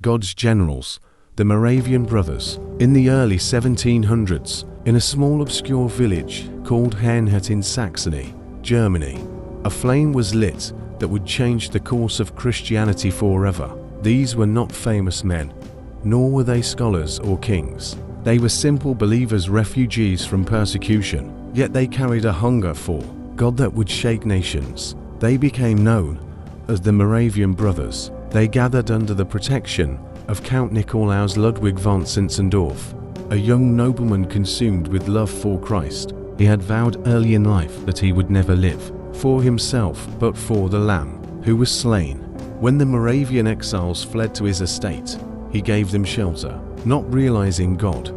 God's generals, the Moravian brothers. In the early 1700s, in a small obscure village called Herrnhut in Saxony, Germany, a flame was lit that would change the course of Christianity forever. These were not famous men, nor were they scholars or kings. They were simple believers, refugees from persecution, yet they carried a hunger for God that would shake nations. They became known as the Moravian brothers. They gathered under the protection of Count Nikolaus Ludwig von Zinzendorf, a young nobleman consumed with love for Christ. He had vowed early in life that he would never live for himself but for the Lamb who was slain. When the Moravian exiles fled to his estate, he gave them shelter, not realizing God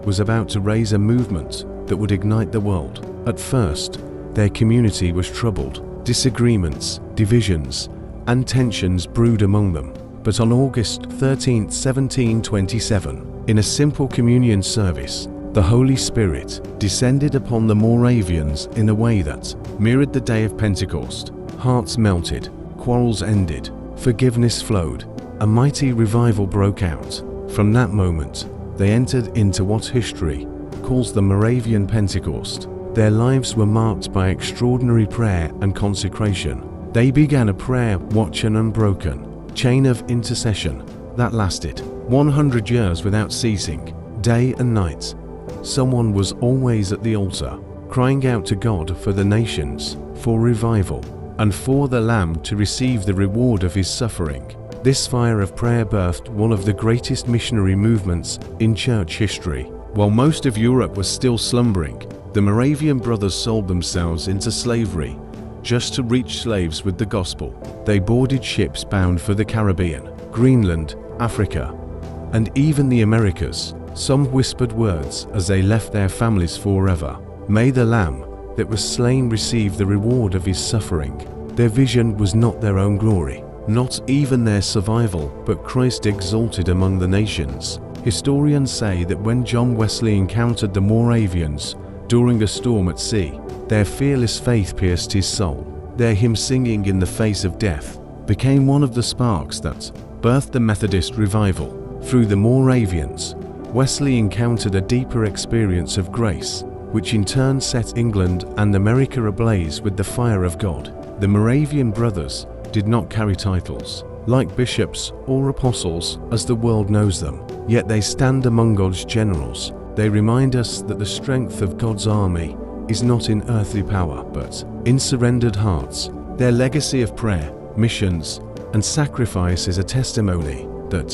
was about to raise a movement that would ignite the world. At first, their community was troubled. Disagreements, divisions, and tensions brewed among them. But on August 13, 1727, in a simple communion service, the Holy Spirit descended upon the Moravians in a way that mirrored the day of Pentecost. Hearts melted, quarrels ended, forgiveness flowed, a mighty revival broke out. From that moment, they entered into what history calls the Moravian Pentecost. Their lives were marked by extraordinary prayer and consecration. They began a prayer watch, an unbroken chain of intercession that lasted 100 years without ceasing. Day and night, someone was always at the altar, crying out to God for the nations, for revival, and for the Lamb to receive the reward of his suffering. This fire of prayer birthed one of the greatest missionary movements in church history. While most of Europe was still slumbering, the Moravian brothers sold themselves into slavery just to reach slaves with the gospel. They boarded ships bound for the Caribbean, Greenland, Africa, and even the Americas. Some whispered words as they left their families forever. May the Lamb that was slain receive the reward of his suffering. Their vision was not their own glory, not even their survival, but Christ exalted among the nations. Historians say that when John Wesley encountered the Moravians during a storm at sea, their fearless faith pierced his soul. Their hymn singing in the face of death became one of the sparks that birthed the Methodist revival. Through the Moravians, Wesley encountered a deeper experience of grace, which in turn set England and America ablaze with the fire of God. The Moravian brothers did not carry titles like bishops or apostles as the world knows them, yet they stand among God's generals. They remind us that the strength of God's army is not in earthly power, but in surrendered hearts. Their legacy of prayer, missions, and sacrifice is a testimony that